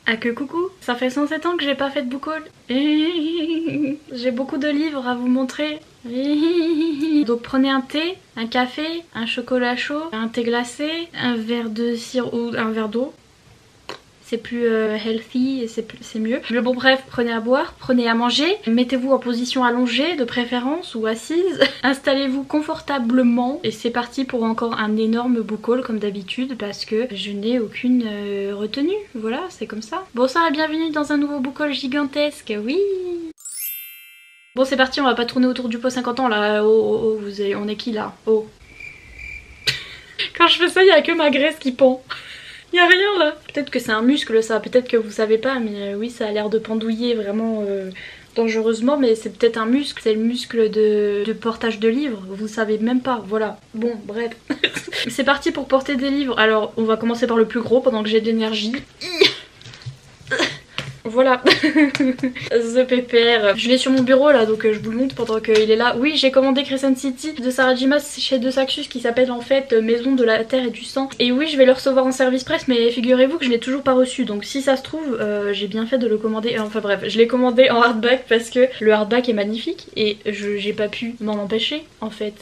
Ah que coucou, ça fait 107 ans que j'ai pas fait de book haul. J'ai beaucoup de livres à vous montrer. Donc prenez un thé, un café, un chocolat chaud, un thé glacé, un verre de sirop ou un verre d'eau. C'est plus healthy et c'est mieux. Mais bon bref, prenez à boire, prenez à manger, mettez-vous en position allongée de préférence ou assise. Installez-vous confortablement et c'est parti pour encore un énorme book haul comme d'habitude parce que je n'ai aucune retenue. Voilà, c'est comme ça. Bonsoir et bienvenue dans un nouveau book haul gigantesque, oui. Bon c'est parti, on va pas tourner autour du pot 50 ans là. Oh, on est qui là? Oh. Quand je fais ça, il y a que ma graisse qui pend. Y'a rien là. Peut-être que c'est un muscle ça, peut-être que vous savez pas, mais oui ça a l'air de pendouiller vraiment dangereusement, mais c'est peut-être un muscle, c'est le muscle de portage de livres, vous savez même pas, voilà. Bon bref. C'est parti pour porter des livres, alors on va commencer par le plus gros pendant que j'ai de l'énergie. Voilà, The Pépère. Je l'ai sur mon bureau là, donc je vous le montre pendant qu'il est là. Oui, j'ai commandé Crescent City de Sarah J. Maas chez De Saxus qui s'appelle en fait Maison de la Terre et du Sang. Et oui, je vais le recevoir en service presse, mais figurez-vous que je l'ai toujours pas reçu. Donc si ça se trouve, j'ai bien fait de le commander. Enfin bref, je l'ai commandé en hardback parce que le hardback est magnifique et j'ai pas pu m'en empêcher en fait.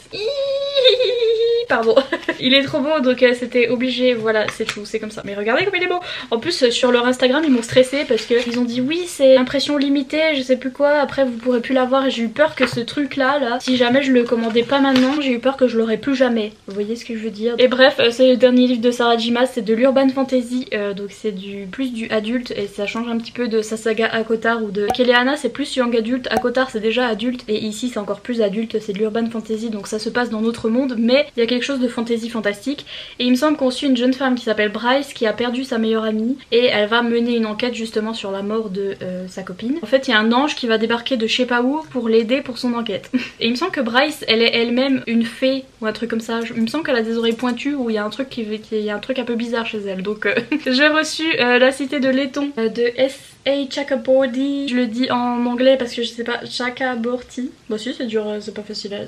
Pardon. Il est trop beau donc c'était obligé, voilà c'est tout, c'est comme ça. Mais regardez comme il est beau. En plus sur leur Instagram ils m'ont stressé parce qu'ils ont dit oui c'est impression limitée, je sais plus quoi, après vous pourrez plus l'avoir et j'ai eu peur que ce truc là, si jamais je le commandais pas maintenant, j'ai eu peur que je l'aurais plus jamais. Vous voyez ce que je veux dire? Et bref, c'est le dernier livre de Sarah J. Maas, c'est de l'urban fantasy, donc c'est plus du adulte et ça change un petit peu de sa saga Akotar ou de Keleana, c'est plus young adulte, Akotar c'est déjà adulte et ici c'est encore plus adulte, c'est de l'urban fantasy donc ça se passe dans notre monde mais il y a quelque chose de fantasy fantastique et il me semble qu'on suit une jeune femme qui s'appelle Bryce qui a perdu sa meilleure amie et elle va mener une enquête justement sur la mort de sa copine. En fait il y a un ange qui va débarquer de je sais pas où pour l'aider pour son enquête. Et il me semble que Bryce elle est elle-même une fée ou un truc comme ça. Il me semble qu'elle a des oreilles pointues ou il y a un truc y a un truc un peu bizarre chez elle. Donc j'ai reçu La Cité de Laiton de S.A. Chakraborty. Je le dis en anglais parce que je sais pas, Chakraborty. Bah si c'est dur, c'est pas facile à...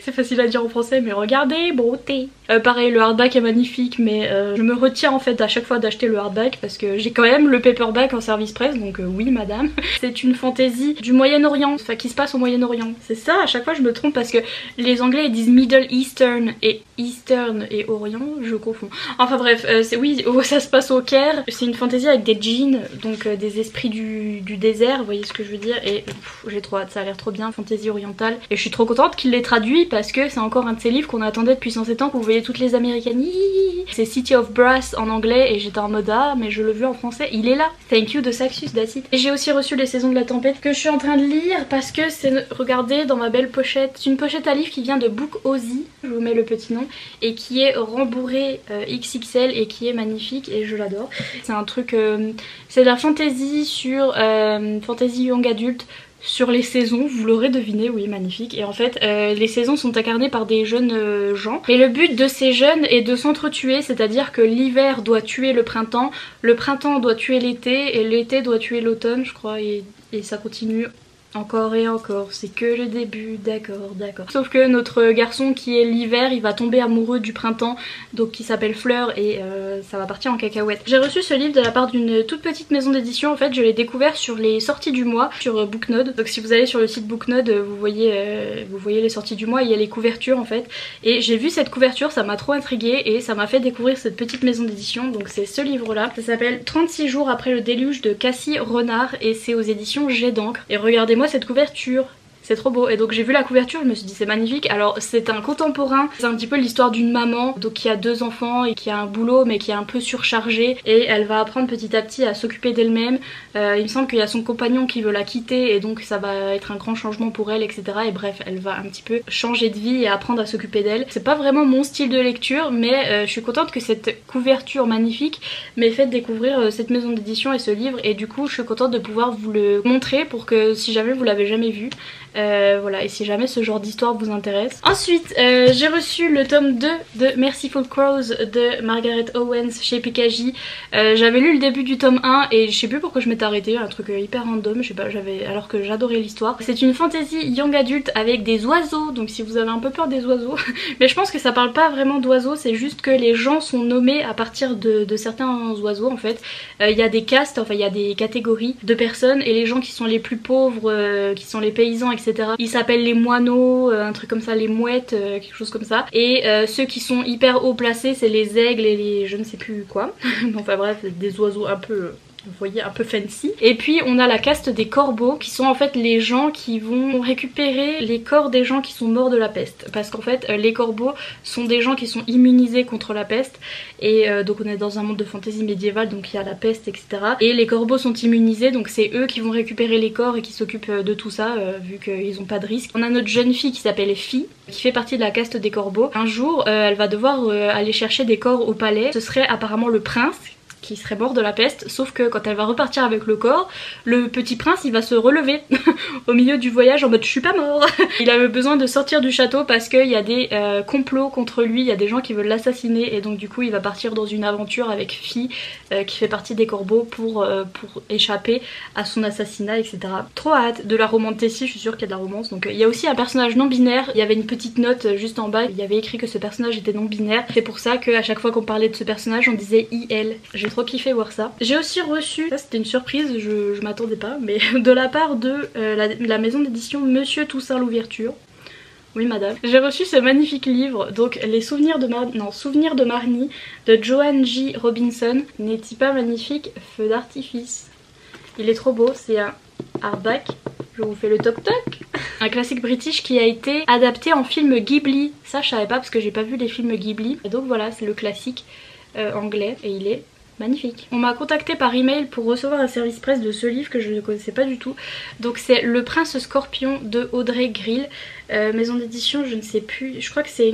c'est facile à dire en français mais regardez, beauté. Pareil le hardback est magnifique mais je me retiens en fait à chaque fois d'acheter le hardback parce que j'ai quand même le paperback en service presse donc oui madame. C'est une fantaisie du Moyen-Orient, enfin qui se passe au Moyen-Orient. C'est ça, à chaque fois je me trompe parce que les anglais ils disent Middle Eastern et Eastern et Orient, je confonds. Enfin bref, c'est oui, ça se passe au Caire. C'est une fantaisie avec des djinns, donc des esprits du désert, vous voyez ce que je veux dire. Et j'ai trop hâte, ça a l'air trop bien, fantaisie orientale. Et je suis trop contente qu'il l'ait traduit parce que c'est encore un de ces livres qu'on attendait depuis 107 ans, que vous voyez toutes les américaines. C'est City of Brass en anglais et j'étais en mode ah mais je le veux en français, il est là. Thank you de Saxus, that's it. Et j'ai aussi reçu Les Saisons de la Tempête que je suis en train de lire parce que c'est, regardez dans ma belle pochette, c'est une pochette à livre qui vient de Book Ozzy, je vous mets le petit nom, et qui est rembourré XXL et qui est magnifique et je l'adore. C'est un truc, c'est de la fantasy sur fantasy young adulte sur les saisons, vous l'aurez deviné, oui magnifique. Et en fait les saisons sont incarnées par des jeunes gens et le but de ces jeunes est de s'entretuer, c'est à dire que l'hiver doit tuer le printemps doit tuer l'été et l'été doit tuer l'automne je crois et ça continue encore et encore, c'est que le début, d'accord. Sauf que notre garçon qui est l'hiver, il va tomber amoureux du printemps, donc qui s'appelle Fleur et ça va partir en cacahuète. J'ai reçu ce livre de la part d'une toute petite maison d'édition, en fait je l'ai découvert sur les sorties du mois, sur Booknode. Donc si vous allez sur le site Booknode, vous voyez les sorties du mois, il y a les couvertures en fait. Et j'ai vu cette couverture, ça m'a trop intriguée et ça m'a fait découvrir cette petite maison d'édition, donc c'est ce livre là. Ça s'appelle 36 jours après le déluge de Cassie Renard et c'est aux éditions Jet d'encre. Et regardez-moi cette couverture, c'est trop beau. Et donc j'ai vu la couverture, je me suis dit c'est magnifique. Alors c'est un contemporain, c'est un petit peu l'histoire d'une maman donc qui a 2 enfants et qui a un boulot mais qui est un peu surchargée et elle va apprendre petit à petit à s'occuper d'elle-même. Il me semble qu'il y a son compagnon qui veut la quitter et donc ça va être un grand changement pour elle, etc. Et bref, elle va un petit peu changer de vie et apprendre à s'occuper d'elle. C'est pas vraiment mon style de lecture mais je suis contente que cette couverture magnifique m'ait fait découvrir cette maison d'édition et ce livre et du coup je suis contente de pouvoir vous le montrer pour que si jamais vous l'avez jamais vu, Voilà, et si jamais ce genre d'histoire vous intéresse. Ensuite, j'ai reçu le tome 2 de Merciful Crows de Margaret Owens chez Pikaji. J'avais lu le début du tome 1 et je sais plus pourquoi je m'étais arrêtée, un truc hyper random, je sais pas, alors que j'adorais l'histoire. C'est une fantasy young adulte avec des oiseaux, donc si vous avez un peu peur des oiseaux, mais je pense que ça parle pas vraiment d'oiseaux, c'est juste que les gens sont nommés à partir de certains oiseaux en fait. Il y a des castes, enfin il y a des catégories de personnes et les gens qui sont les plus pauvres, qui sont les paysans, etc. Ils s'appellent les moineaux, un truc comme ça, les mouettes, quelque chose comme ça. Et ceux qui sont hyper haut placés, c'est les aigles et les je ne sais plus quoi. Enfin bref, des oiseaux un peu... Vous voyez, un peu fancy. Et puis on a la caste des corbeaux qui sont en fait les gens qui vont récupérer les corps des gens qui sont morts de la peste. Parce qu'en fait les corbeaux sont des gens qui sont immunisés contre la peste. Et donc on est dans un monde de fantasy médiévale, donc il y a la peste, etc. Et les corbeaux sont immunisés, donc c'est eux qui vont récupérer les corps et qui s'occupent de tout ça, vu qu'ils n'ont pas de risque. On a notre jeune fille qui s'appelle Fille, qui fait partie de la caste des corbeaux. Un jour elle va devoir aller chercher des corps au palais. Ce serait apparemment le prince qui serait mort de la peste, sauf que quand elle va repartir avec le corps, le petit prince il va se relever au milieu du voyage en mode je suis pas mort. Il a besoin de sortir du château parce qu'il y a des complots contre lui, il y a des gens qui veulent l'assassiner et donc du coup il va partir dans une aventure avec Fille qui fait partie des corbeaux pour échapper à son assassinat, etc. Trop hâte de la romance Tessie, je suis sûre qu'il y a de la romance. Donc il y a aussi un personnage non binaire, il y avait une petite note juste en bas, il y avait écrit que ce personnage était non binaire, c'est pour ça qu'à chaque fois qu'on parlait de ce personnage on disait IL. J'ai trop kiffé voir ça. J'ai aussi reçu, ça c'était une surprise, je m'attendais pas, mais de la part de la maison d'édition Monsieur Toussaint Louverture. Oui madame. J'ai reçu ce magnifique livre, donc les souvenirs de Marnie de Joanne J. Robinson. N'est-il pas magnifique? Feu d'artifice. Il est trop beau, c'est un hardback. Je vous fais le toc toc. Un classique british qui a été adapté en film Ghibli. Ça je savais pas parce que j'ai pas vu les films Ghibli. Et donc voilà, c'est le classique anglais et il est magnifique. On m'a contacté par email pour recevoir un service presse de ce livre que je ne connaissais pas du tout. Donc c'est Le Prince Scorpion de Audrey Grill. Maison d'édition, je ne sais plus, je crois que c'est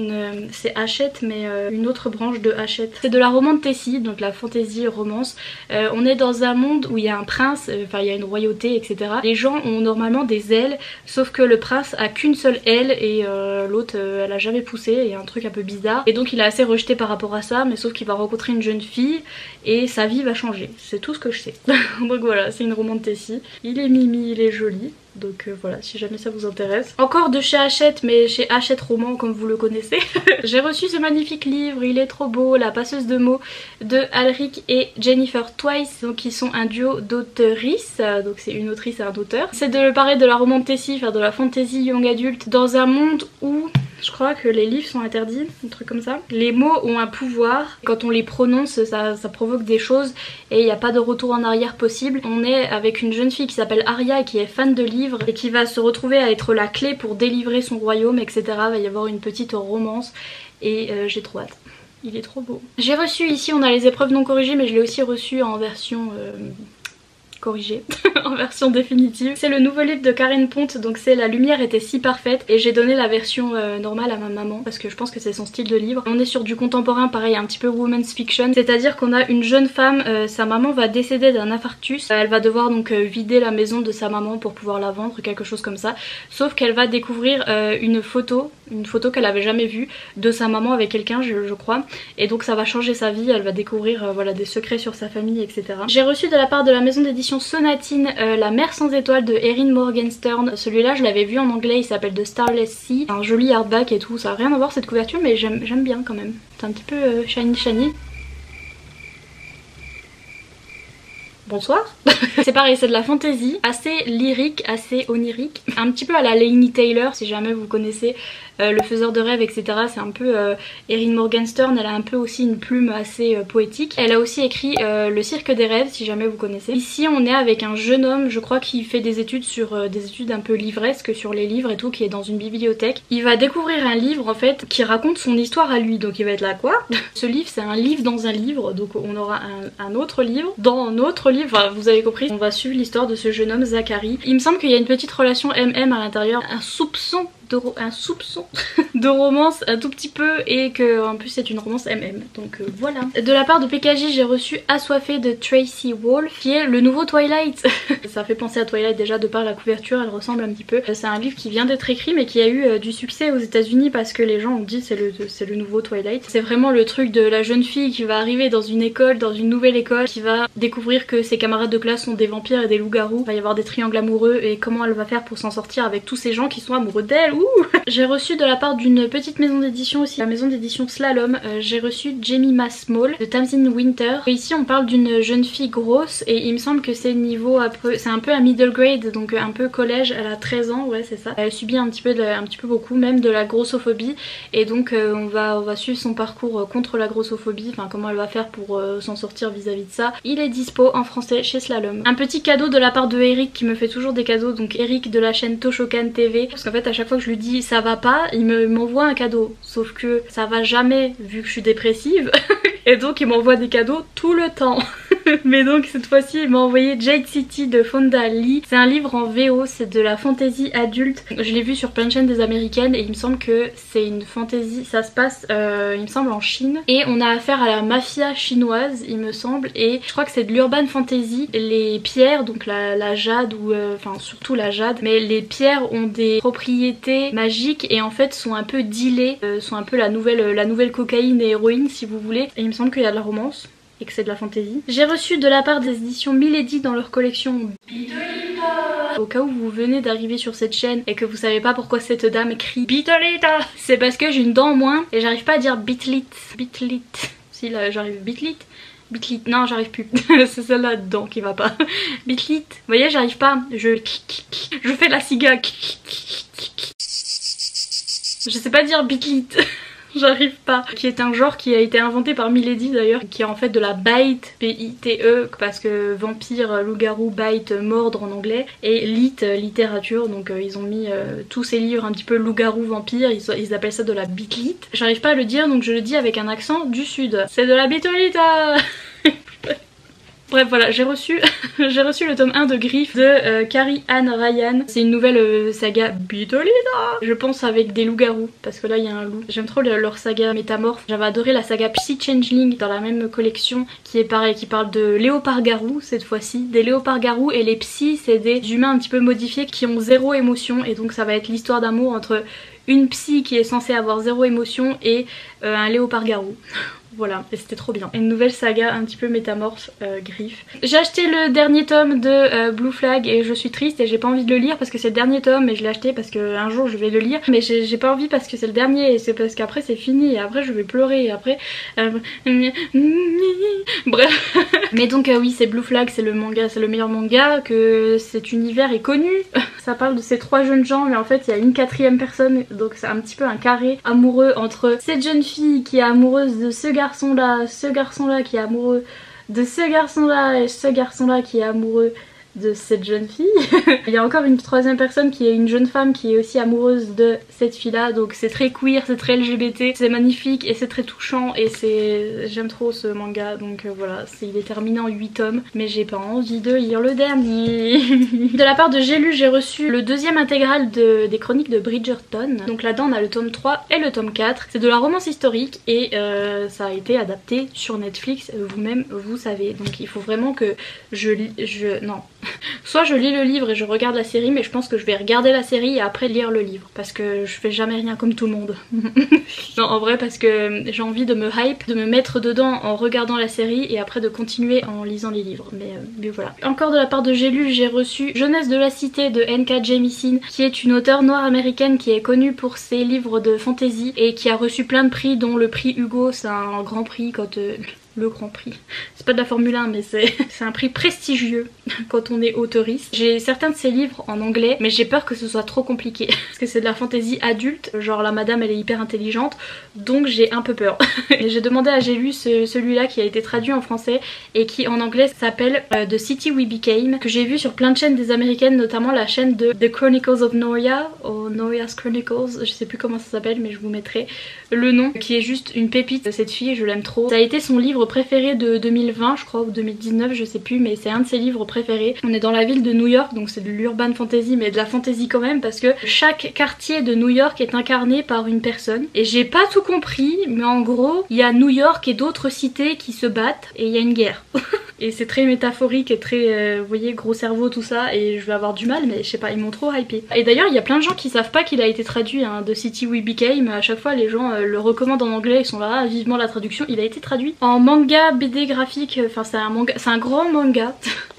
Hachette, mais une autre branche de Hachette. C'est de la romance Tessie, donc la fantasy romance. On est dans un monde où il y a un prince, enfin il y a une royauté, etc. Les gens ont normalement des ailes, sauf que le prince a qu'une seule aile et l'autre elle a jamais poussé, il y a un truc un peu bizarre. Et donc il est assez rejeté par rapport à ça, mais sauf qu'il va rencontrer une jeune fille et sa vie va changer. C'est tout ce que je sais. Donc voilà, c'est une romance Tessie. Il est mimi, il est joli. Donc voilà, si jamais ça vous intéresse. Encore de chez Hachette, mais chez Hachette Roman comme vous le connaissez. J'ai reçu ce magnifique livre, il est trop beau, La passeuse de mots de Alric et Jennifer Twice, donc qui sont un duo d'auteuristes, donc c'est une autrice et un auteur. C'est de parler de la romance Tessie, faire de la fantasy young adulte dans un monde où je crois que les livres sont interdits, un truc comme ça. Les mots ont un pouvoir, quand on les prononce ça provoque des choses et il n'y a pas de retour en arrière possible. On est avec une jeune fille qui s'appelle Aria et qui est fan de livres et qui va se retrouver à être la clé pour délivrer son royaume, etc. Il va y avoir une petite romance et j'ai trop hâte. Il est trop beau. J'ai reçu ici, on a les épreuves non corrigées, mais je l'ai aussi reçu en version... corrigé en version définitive. C'est le nouveau livre de Karen Ponte, donc c'est La lumière était si parfaite et j'ai donné la version normale à ma maman parce que je pense que c'est son style de livre. On est sur du contemporain, pareil, un petit peu women's fiction, c'est-à-dire qu'on a une jeune femme, sa maman va décéder d'un infarctus, elle va devoir donc vider la maison de sa maman pour pouvoir la vendre, quelque chose comme ça, sauf qu'elle va découvrir une photo qu'elle avait jamais vue de sa maman avec quelqu'un, je crois, et donc ça va changer sa vie, elle va découvrir voilà, des secrets sur sa famille, etc. J'ai reçu de la part de la maison d'édition Sonatine La mer sans étoiles de Erin Morgenstern. Celui-là je l'avais vu en anglais, il s'appelle The Starless Sea, un joli hardback et tout, ça n'a rien à voir cette couverture mais j'aime bien quand même, c'est un petit peu shiny. Bonsoir. C'est pareil, c'est de la fantasy, assez lyrique, assez onirique, un petit peu à la Laini Taylor si jamais vous connaissez Le Faiseur de rêves, etc. C'est un peu Erin Morgenstern, elle a un peu aussi une plume assez poétique. Elle a aussi écrit Le Cirque des rêves si jamais vous connaissez. Ici on est avec un jeune homme, je crois qui fait des études sur des études un peu livresques sur les livres et tout, qui est dans une bibliothèque. Il va découvrir un livre en fait qui raconte son histoire à lui, donc il va être là quoi. Ce livre c'est un livre dans un livre, donc on aura un autre livre dans un autre livre, enfin, vous avez compris. On va suivre l'histoire de ce jeune homme Zachary. Il me semble qu'il y a une petite relation MM à l'intérieur, un soupçon un soupçon de romance un tout petit peu et que en plus c'est une romance MM, donc voilà. De la part de PKJ j'ai reçu Assoiffé de Tracy Wolff qui est le nouveau Twilight. Ça fait penser à Twilight déjà de par la couverture, elle ressemble un petit peu. C'est un livre qui vient d'être écrit mais qui a eu du succès aux États-Unis parce que les gens ont dit c'est le nouveau Twilight. C'est vraiment le truc de la jeune fille qui va arriver dans une école, dans une nouvelle école, qui va découvrir que ses camarades de classe sont des vampires et des loups-garous. Il va y avoir des triangles amoureux et comment elle va faire pour s'en sortir avec tous ces gens qui sont amoureux d'elle. J'ai reçu de la part d'une petite maison d'édition aussi, la maison d'édition Slalom, j'ai reçu Jemima Small de Tamsin Winter. Et ici on parle d'une jeune fille grosse et il me semble que c'est niveau c'est un peu un middle grade, donc un peu collège, elle a 13 ans, ouais c'est ça. Elle subit un petit peu beaucoup, même de la grossophobie et donc on va suivre son parcours contre la grossophobie, enfin comment elle va faire pour s'en sortir vis-à-vis de ça. Il est dispo en français chez Slalom. Un petit cadeau de la part de Eric qui me fait toujours des cadeaux, donc Eric de la chaîne Toshokan TV, parce qu'en fait à chaque fois que je lui dis ça va pas, il m'envoie un cadeau, sauf que ça va jamais vu que je suis dépressive et donc il m'envoie des cadeaux tout le temps. Mais donc cette fois-ci il m'a envoyé Jade City de Fonda Lee. C'est un livre en VO, c'est de la fantasy adulte. Je l'ai vu sur plein de chaînes des américaines et il me semble que c'est une fantasy, ça se passe il me semble en Chine. Et on a affaire à la mafia chinoise il me semble, et je crois que c'est de l'urban fantasy. Les pierres, donc la jade ou enfin surtout la jade, mais les pierres ont des propriétés magiques et en fait sont un peu dealées, sont un peu la nouvelle cocaïne et héroïne si vous voulez. Et il me semble qu'il y a de la romance et que c'est de la fantaisie. J'ai reçu de la part des éditions Milady dans leur collection Beetlita. Au cas où vous venez d'arriver sur cette chaîne et que vous savez pas pourquoi cette dame crie Beetlita, c'est parce que j'ai une dent en moins et j'arrive pas à dire Beetlit. Si là j'arrive Beetlit. Non j'arrive plus. C'est celle-là dedans qui va pas. Beetlit. Vous voyez j'arrive pas. Je fais la cigale. Je sais pas dire Beetlit. J'arrive pas. Qui est un genre qui a été inventé par Milady d'ailleurs, qui est en fait de la bite, B-I-T-E, parce que vampire, loup-garou, bite, mordre en anglais, et lit, littérature, donc ils ont mis tous ces livres un petit peu loup-garou, vampire, ils appellent ça de la bitlit. J'arrive pas à le dire donc je le dis avec un accent du sud. C'est de la bitolita. Bref voilà, j'ai reçu le tome 1 de Griff de Carrie Ann Ryan. C'est une nouvelle saga Beetlita, je pense avec des loups-garous, parce que là il y a un loup. J'aime trop leur saga métamorphe. J'avais adoré la saga Psy Changeling dans la même collection qui est pareil, qui parle de léopard-garous cette fois-ci. Des léopard-garous, et les psys c'est des humains un petit peu modifiés qui ont zéro émotion, et donc ça va être l'histoire d'amour entre une psy qui est censée avoir zéro émotion et un léopard-garou. Voilà, et c'était trop bien. Une nouvelle saga un petit peu métamorphe, Griff. J'ai acheté le dernier tome de Blue Flag et je suis triste et j'ai pas envie de le lire parce que c'est le dernier tome, mais je l'ai acheté parce que un jour je vais le lire. Mais j'ai pas envie parce que c'est le dernier et c'est parce qu'après c'est fini et après je vais pleurer et après... Bref. Mais donc oui, c'est Blue Flag, c'est le manga, c'est le meilleur manga, que cet univers est connu. Ça parle de ces trois jeunes gens mais en fait il y a une quatrième personne, donc c'est un petit peu un carré amoureux entre cette jeune fille qui est amoureuse de ce garçon-là qui est amoureux de ce garçon-là et ce garçon-là qui est amoureux de cette jeune fille. Il y a encore une troisième personne qui est une jeune femme qui est aussi amoureuse de cette fille-là, donc c'est très queer, c'est très LGBT, c'est magnifique et c'est très touchant et j'aime trop ce manga, donc voilà, il est terminé en 8 tomes, mais j'ai pas envie de lire le dernier. De la part de J'ai lu, j'ai reçu le deuxième intégral des chroniques de Bridgerton, donc là-dedans on a le tome 3 et le tome 4, c'est de la romance historique et ça a été adapté sur Netflix, vous-même vous savez, donc il faut vraiment que non. Soit je lis le livre et je regarde la série, mais je pense que je vais regarder la série et après lire le livre parce que je fais jamais rien comme tout le monde. Non en vrai, parce que j'ai envie de me hype, de me mettre dedans en regardant la série et après de continuer en lisant les livres, mais voilà. Encore de la part de J'ai lu, j'ai reçu Jeunesse de la Cité de N.K. Jemisin, qui est une auteure noire américaine qui est connue pour ses livres de fantasy et qui a reçu plein de prix, dont le prix Hugo, c'est un grand prix quand... le grand prix. C'est pas de la Formule 1 mais c'est un prix prestigieux quand on est auteuriste. J'ai certains de ses livres en anglais mais j'ai peur que ce soit trop compliqué parce que c'est de la fantaisie adulte, genre la madame elle est hyper intelligente, donc j'ai un peu peur. Et j'ai demandé à J'ai lu celui-là qui a été traduit en français et qui en anglais s'appelle The City We Became, que j'ai vu sur plein de chaînes des américaines, notamment la chaîne de The Chronicles of Noria, ou Noria's Chronicles, je sais plus comment ça s'appelle mais je vous mettrai le nom, qui est juste une pépite. Cette fille je l'aime trop. Ça a été son livre livre préféré de 2020 je crois, ou 2019 je sais plus, mais c'est un de ses livres préférés. On est dans la ville de New York, donc c'est de l'urban fantasy mais de la fantasy quand même, parce que chaque quartier de New York est incarné par une personne. Et j'ai pas tout compris, mais en gros il y a New York et d'autres cités qui se battent et il y a une guerre. Et c'est très métaphorique et très, vous voyez, gros cerveau tout ça, et je vais avoir du mal, mais je sais pas, ils m'ont trop hypé. Et d'ailleurs il y a plein de gens qui savent pas qu'il a été traduit, hein, The City We Became. À chaque fois les gens le recommandent en anglais, ils sont là, ah, vivement la traduction. Il a été traduit en manga BD graphique, enfin c'est un manga, c'est un grand manga.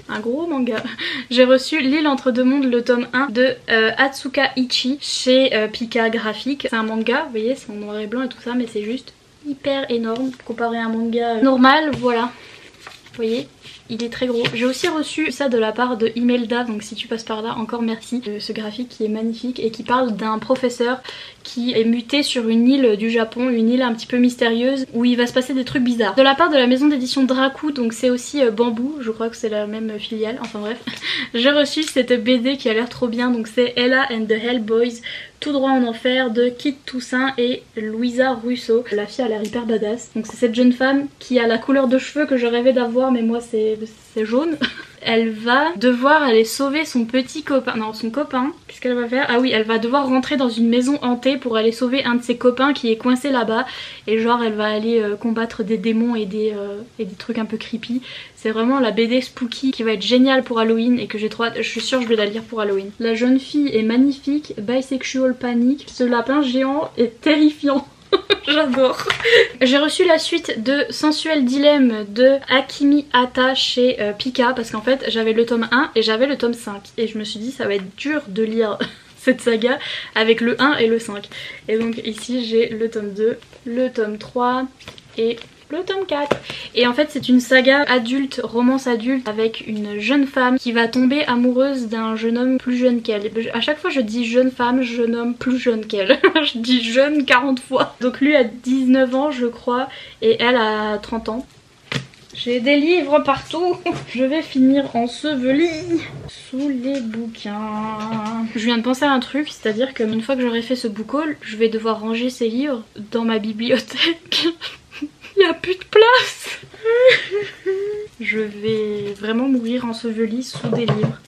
Un gros manga. J'ai reçu L'île entre deux mondes, le tome 1 de Atsuka Ichi chez Pika Graphique. C'est un manga, vous voyez, c'est en noir et blanc et tout ça, mais c'est juste hyper énorme comparé à un manga normal, voilà. Vous voyez, il est très gros. J'ai aussi reçu ça de la part de Imelda, donc si tu passes par là, encore merci. Ce graphique qui est magnifique et qui parle d'un professeur qui est muté sur une île du Japon, une île un petit peu mystérieuse où il va se passer des trucs bizarres. De la part de la maison d'édition Draku, donc c'est aussi Bamboo, je crois que c'est la même filiale, enfin bref. J'ai reçu cette BD qui a l'air trop bien, donc c'est Ella and the Hellboys, tout droit en enfer, de Kit Toussaint et Louisa Russo. La fille a l'air hyper badass. Donc c'est cette jeune femme qui a la couleur de cheveux que je rêvais d'avoir, mais moi c'est jaune. Elle va devoir aller sauver son petit copain, non son copain, qu'est-ce qu'elle va faire? Ah oui, elle va devoir rentrer dans une maison hantée pour aller sauver un de ses copains qui est coincé là-bas, et genre elle va aller combattre des démons et des trucs un peu creepy. C'est vraiment la BD spooky qui va être géniale pour Halloween et que j'ai trop hâte, je suis sûre que je vais la lire pour Halloween. La jeune fille est magnifique, bisexual panic, ce lapin géant est terrifiant. J'adore. J'ai reçu la suite de Sensuel Dilemme de Akimi Hata chez Pika, parce qu'en fait j'avais le tome 1 et j'avais le tome 5 et je me suis dit ça va être dur de lire cette saga avec le 1 et le 5. Et donc ici j'ai le tome 2, le tome 3 et le tome 4. Et en fait c'est une saga adulte, romance adulte, avec une jeune femme qui va tomber amoureuse d'un jeune homme plus jeune qu'elle. À chaque fois je dis jeune femme, jeune homme plus jeune qu'elle. Je dis jeune 40 fois. Donc lui a 19 ans je crois et elle a 30 ans. J'ai des livres partout. Je vais finir ensevelie sous les bouquins. Je viens de penser à un truc, c'est-à-dire qu'une fois que j'aurai fait ce book haul, je vais devoir ranger ces livres dans ma bibliothèque. Il n'y a plus de place. Je vais vraiment mourir ensevelie sous des livres.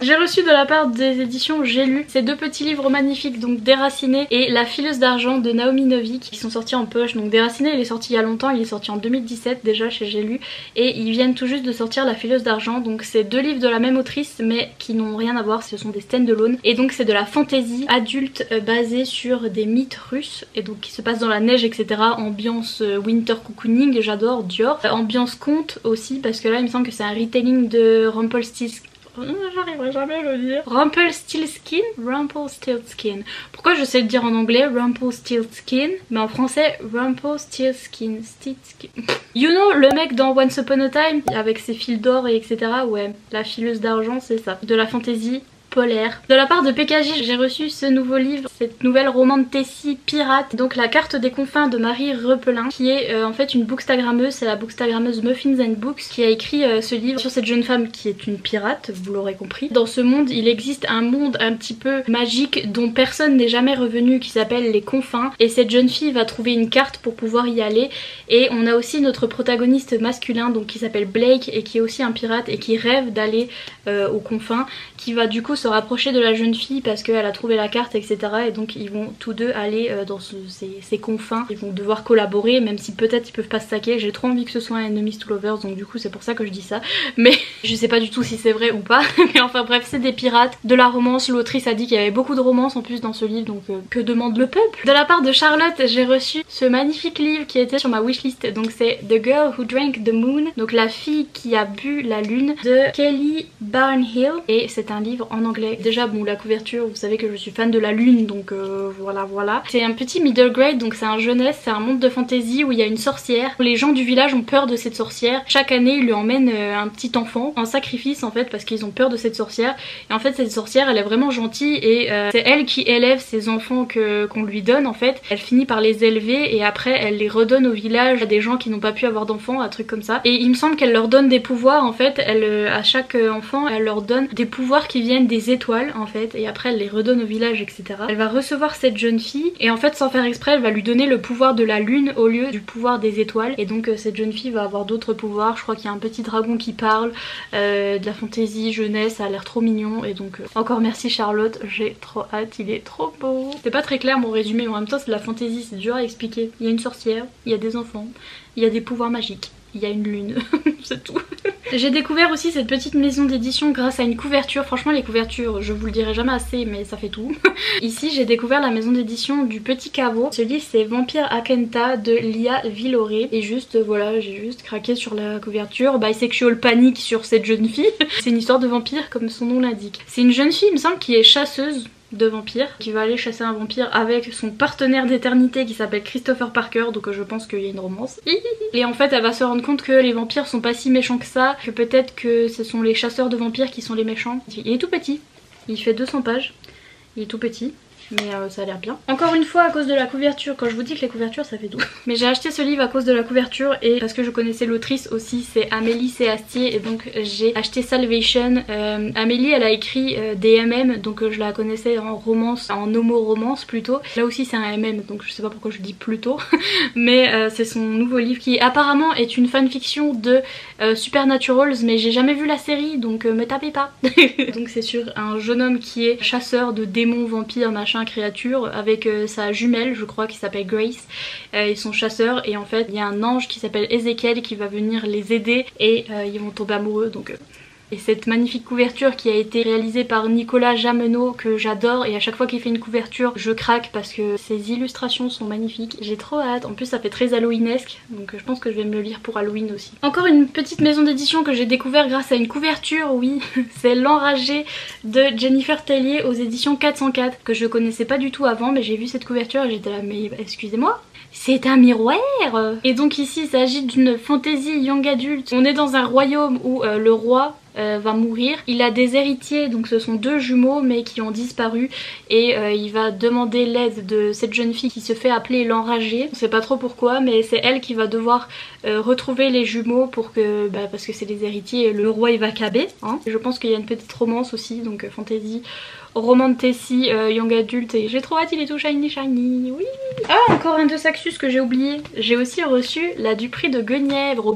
J'ai reçu de la part des éditions J'ai lu ces deux petits livres magnifiques, donc Déraciné et La fileuse d'argent de Naomi Novik, qui sont sortis en poche. Donc Déraciné il est sorti il y a longtemps, il est sorti en 2017 déjà chez J'ai lu, et ils viennent tout juste de sortir La fileuse d'argent. Donc c'est deux livres de la même autrice mais qui n'ont rien à voir, ce sont des stand-alone. Et donc c'est de la fantasy adulte basée sur des mythes russes et donc qui se passe dans la neige etc. Ambiance winter cocooning, j'adore Dior. Ambiance conte aussi parce que là il me semble que c'est un retelling de Rumpelstiltskin. J'arriverai jamais à le dire. Rumpelstiltskin. Pourquoi je sais le dire en anglais Rumpelstiltskin, mais en français Rumpelstiltskin. You know le mec dans Once Upon a Time avec ses fils d'or et etc. Ouais, la fileuse d'argent c'est ça. De la fantasy polaire. De la part de PKJ, j'ai reçu ce nouveau livre, cette nouvelle roman de Tessie pirate, donc La carte des confins de Marie Repelin, qui est en fait une bookstagrammeuse, c'est la bookstagrammeuse Muffins and Books qui a écrit ce livre sur cette jeune femme qui est une pirate, vous l'aurez compris. Dans ce monde, il existe un monde un petit peu magique dont personne n'est jamais revenu, qui s'appelle les confins, et cette jeune fille va trouver une carte pour pouvoir y aller. Et on a aussi notre protagoniste masculin, donc qui s'appelle Blake et qui est aussi un pirate et qui rêve d'aller aux confins, qui va du coup se rapprocher de la jeune fille parce qu'elle a trouvé la carte etc. Et donc ils vont tous deux aller dans ces confins. Ils vont devoir collaborer même si peut-être ils peuvent pas se saquer. J'ai trop envie que ce soit un Enemies to Lovers, donc du coup c'est pour ça que je dis ça. Mais je sais pas du tout si c'est vrai ou pas. Mais enfin bref, c'est des pirates, de la romance. L'autrice a dit qu'il y avait beaucoup de romance en plus dans ce livre, donc que demande le peuple. De la part de Charlotte, j'ai reçu ce magnifique livre qui était sur ma wishlist. Donc c'est The Girl Who Drank the Moon, donc la fille qui a bu la lune, de Kelly Barnhill. Et c'est un livre en anglais. Déjà bon, la couverture, vous savez que je suis fan de la lune, donc voilà. C'est un petit middle grade, donc c'est un jeunesse, c'est un monde de fantasy où il y a une sorcière. Les gens du village ont peur de cette sorcière. Chaque année ils lui emmènent un petit enfant en sacrifice en fait parce qu'ils ont peur de cette sorcière. Et en fait cette sorcière elle est vraiment gentille et c'est elle qui élève ces enfants qu'on lui donne en fait. Elle finit par les élever et après elle les redonne au village à des gens qui n'ont pas pu avoir d'enfants, un truc comme ça. Et il me semble qu'elle leur donne des pouvoirs en fait. À chaque enfant elle leur donne des pouvoirs qui viennent des des étoiles en fait et après elle les redonne au village, etc. Elle va recevoir cette jeune fille et en fait sans faire exprès elle va lui donner le pouvoir de la lune au lieu du pouvoir des étoiles et donc cette jeune fille va avoir d'autres pouvoirs. Je crois qu'il y a un petit dragon qui parle, de la fantaisie jeunesse, ça a l'air trop mignon et donc encore merci Charlotte, j'ai trop hâte, il est trop beau. C'est pas très clair mon résumé mais en même temps c'est de la fantaisie, c'est dur à expliquer. Il y a une sorcière, il y a des enfants, il y a des pouvoirs magiques, il y a une lune, c'est tout. J'ai découvert aussi cette petite maison d'édition grâce à une couverture. Franchement les couvertures, je vous le dirai jamais assez mais ça fait tout. Ici j'ai découvert la maison d'édition du Petit Caveau. Ce livre c'est Vampire Akenta de Lia Villoré. Et juste voilà, j'ai juste craqué sur la couverture. Bisexual panique sur cette jeune fille. C'est une histoire de vampire comme son nom l'indique. C'est une jeune fille il me semble qui est chasseuse de vampires, qui va aller chasser un vampire avec son partenaire d'éternité qui s'appelle Christopher Parker, donc je pense qu'il y a une romance. Et en fait elle va se rendre compte que les vampires sont pas si méchants que ça, que peut-être que ce sont les chasseurs de vampires qui sont les méchants. Il est tout petit, il fait 200 pages, il est tout petit. Mais ça a l'air bien. Encore une fois à cause de la couverture, quand je vous dis que les couvertures ça fait tout. Mais j'ai acheté ce livre à cause de la couverture et parce que je connaissais l'autrice aussi, c'est Amélie Séastier et donc j'ai acheté Salvation. Amélie elle a écrit des MM donc je la connaissais en romance, en homo-romance plutôt. Là aussi c'est un MM donc je sais pas pourquoi je dis plutôt. Mais c'est son nouveau livre qui apparemment est une fanfiction de Supernaturals mais j'ai jamais vu la série donc me tapez pas. Donc c'est sur un jeune homme qui est chasseur de démons, vampires, machin, créature avec sa jumelle je crois qui s'appelle Grace. Ils sont chasseurs et en fait il y a un ange qui s'appelle Ezekiel qui va venir les aider et ils vont tomber amoureux donc Et cette magnifique couverture qui a été réalisée par Nicolas Jamenot que j'adore et à chaque fois qu'il fait une couverture je craque parce que ses illustrations sont magnifiques. J'ai trop hâte, en plus ça fait très halloweenesque donc je pense que je vais me le lire pour Halloween aussi. Encore une petite maison d'édition que j'ai découvert grâce à une couverture, oui, c'est L'Enragé de Jennifer Tellier aux éditions 404 que je connaissais pas du tout avant mais j'ai vu cette couverture et j'étais là mais excusez-moi, c'est un miroir. Et donc ici il s'agit d'une fantasy young adulte. On est dans un royaume où le roi va mourir. Il a des héritiers, donc ce sont deux jumeaux mais qui ont disparu et il va demander l'aide de cette jeune fille qui se fait appeler l'enragée. On sait pas trop pourquoi mais c'est elle qui va devoir retrouver les jumeaux pour que, parce que c'est les héritiers et le roi il va caber. Hein. Je pense qu'il y a une petite romance aussi, donc fantasy, romantasy, young adulte et j'ai trop hâte, il est tout shiny shiny, oui. Ah, encore un de Saxus que j'ai oublié. J'ai aussi reçu la du prix de Guenièvre.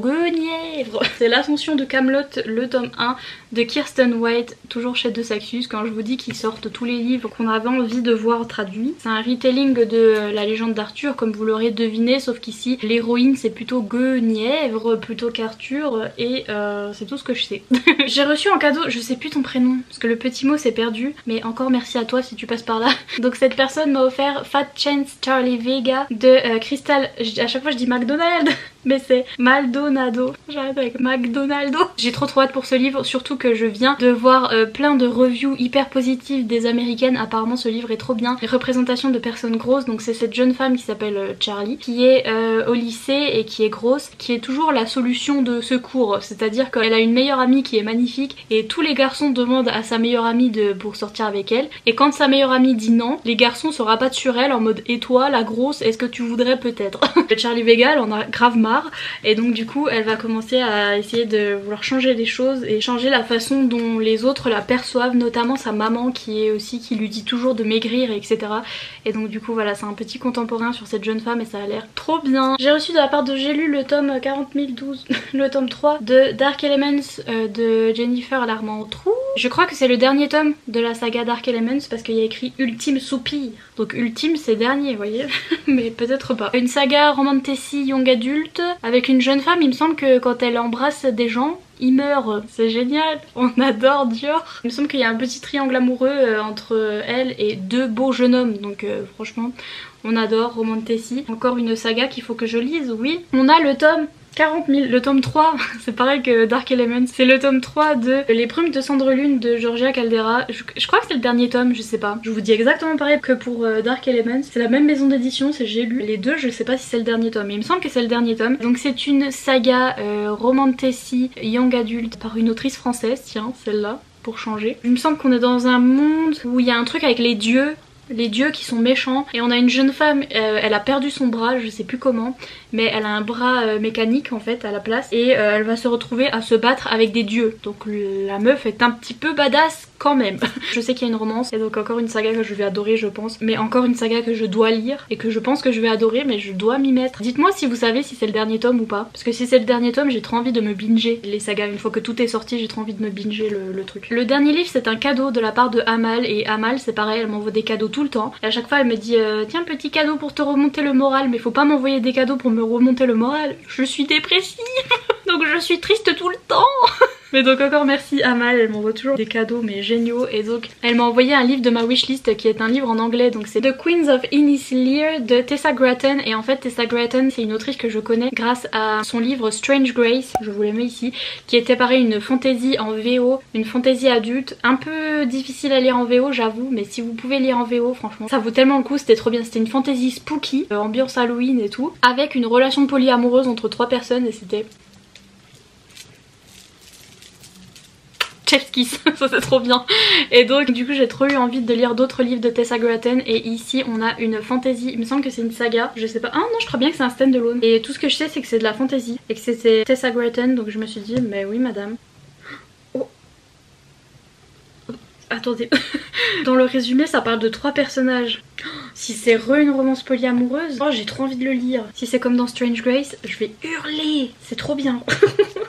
C'est l'Ascension de Camelot, le tome 1 de Kirsten White, toujours chez De Saxus. Quand je vous dis qu'ils sortent tous les livres qu'on avait envie de voir traduits. C'est un retelling de la légende d'Arthur comme vous l'aurez deviné, sauf qu'ici l'héroïne c'est plutôt Guenièvre plutôt qu'Arthur et c'est tout ce que je sais. J'ai reçu en cadeau, je sais plus ton prénom parce que le petit mot s'est perdu, mais encore merci à toi si tu passes par là. Donc cette personne m'a offert Fat Chance Charlie Vega de Crystal, à chaque fois je dis McDonald mais c'est Maldonado, j'arrête avec McDonaldo. J'ai trop hâte pour ce livre, surtout que je viens de voir plein de reviews hyper positives des américaines. Apparemment ce livre est trop bien. Les représentations de personnes grosses, donc c'est cette jeune femme qui s'appelle Charlie qui est au lycée et qui est grosse, qui est toujours la solution de secours, c'est-à-dire qu'elle a une meilleure amie qui est magnifique et tous les garçons demandent à sa meilleure amie pour sortir avec elle et quand sa meilleure amie dit non, les garçons se rabattent sur elle en mode et toi la grosse, est-ce que tu voudrais peut-être. Charlie Vega elle en a grave marre et donc du coup elle va commencer à essayer de vouloir changer les choses et changer la façon dont les autres la perçoivent, notamment sa maman qui lui dit toujours de maigrir etc. Et donc du coup voilà, c'est un petit contemporain sur cette jeune femme et ça a l'air trop bien. J'ai reçu de la part de J'ai lu le tome 40012, le tome 3 de Dark Elements de Jennifer Larmand-Trou. Je crois que c'est le dernier tome de la saga Dark Elements parce qu'il y a écrit Ultime Soupir. Donc ultime c'est dernier, vous voyez. Mais peut-être pas. Une saga romantasy young adulte avec une jeune femme, il me semble que quand elle embrasse des gens, il meurt, c'est génial, on adore Dior. Il me semble qu'il y a un petit triangle amoureux entre elle et deux beaux jeunes hommes, donc franchement on adore romantasy. Encore une saga qu'il faut que je lise, oui. On a le tome 40 000, le tome 3, c'est pareil que Dark Elements, c'est le tome 3 de Les Brumes de Cendrelune de Georgia Caldera. Je crois que c'est le dernier tome, je sais pas. Je vous dis exactement pareil que pour Dark Elements. C'est la même maison d'édition, c'est J'ai lu. Les deux, je sais pas si c'est le dernier tome, mais il me semble que c'est le dernier tome. Donc c'est une saga romantasy young adulte par une autrice française, tiens, celle-là, pour changer. Il me semble qu'on est dans un monde où il y a un truc avec les dieux. les dieux qui sont méchants. Et on a une jeune femme, elle a perdu son bras, je sais plus comment, mais elle a un bras mécanique en fait à la place. Et elle va se retrouver à se battre avec des dieux. Donc la meuf est un petit peu badass quand même. Je sais qu'il y a une romance et donc encore une saga que je vais adorer je pense. Mais encore une saga que je dois lire et que je pense que je vais adorer, mais je dois m'y mettre. Dites-moi si vous savez si c'est le dernier tome ou pas. Parce que si c'est le dernier tome, j'ai trop envie de me binger les sagas. Une fois que tout est sorti, j'ai trop envie de me binger le truc. Le dernier livre c'est un cadeau de la part de Amal. Et Amal c'est pareil, elle m'envoie des cadeaux tout le temps. Et à chaque fois elle me dit tiens petit cadeau pour te remonter le moral. Mais faut pas m'envoyer des cadeaux pour me remonter le moral. Je suis dépressive. Donc je suis triste tout le temps. Mais donc encore merci Amal, elle m'envoie toujours des cadeaux mais géniaux. Et donc elle m'a envoyé un livre de ma wishlist qui est un livre en anglais. Donc c'est The Queens of Innis Lear de Tessa Gratton. Et en fait Tessa Gratton c'est une autrice que je connais grâce à son livre Strange Grace, je vous les mets ici, qui était pareil une fantaisie en VO, une fantaisie adulte, un peu difficile à lire en VO j'avoue, mais si vous pouvez lire en VO franchement ça vaut tellement le coup, c'était trop bien. C'était une fantaisie spooky, ambiance Halloween et tout, avec une relation polyamoureuse entre 3 personnes et c'était... Chef's kiss, ça c'est trop bien. Et donc du coup j'ai trop eu envie de lire d'autres livres de Tessa Gratton. Et ici on a une fantasy, il me semble que c'est une saga, je sais pas, ah non je crois bien que c'est un stand-alone. Et tout ce que je sais c'est que c'est de la fantasy et que c'était Tessa Gratton, donc je me suis dit mais oui madame. Oh, attendez. Dans le résumé ça parle de 3 personnages. Si c'est une romance polyamoureuse, oh j'ai trop envie de le lire. Si c'est comme dans Strange Grace, je vais hurler, c'est trop bien.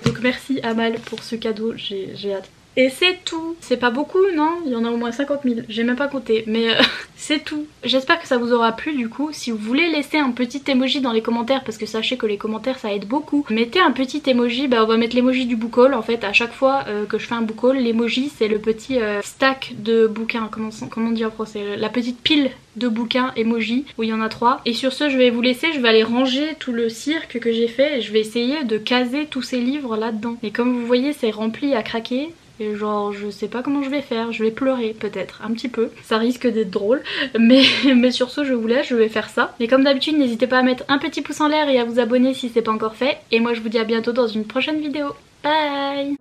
Donc merci Amal pour ce cadeau, j'ai hâte. Et c'est tout. C'est pas beaucoup, non? Il y en a au moins 50 000. J'ai même pas compté, mais c'est tout. J'espère que ça vous aura plu du coup. Si vous voulez laisser un petit emoji dans les commentaires, parce que sachez que les commentaires ça aide beaucoup, mettez un petit emoji. Bah on va mettre l'emoji du book haul en fait. À chaque fois que je fais un book haul, l'emoji c'est le petit stack de bouquins. Comment dire en français? La petite pile de bouquins emoji où il y en a 3. Et sur ce je vais vous laisser, je vais aller ranger tout le cirque que j'ai fait et je vais essayer de caser tous ces livres là-dedans. Et comme vous voyez c'est rempli à craquer. Et genre je sais pas comment je vais faire, je vais pleurer peut-être un petit peu, ça risque d'être drôle, mais sur ce je vous laisse, je vais faire ça. Mais comme d'habitude n'hésitez pas à mettre un petit pouce en l'air et à vous abonner si c'est pas encore fait. Et moi je vous dis à bientôt dans une prochaine vidéo. Bye.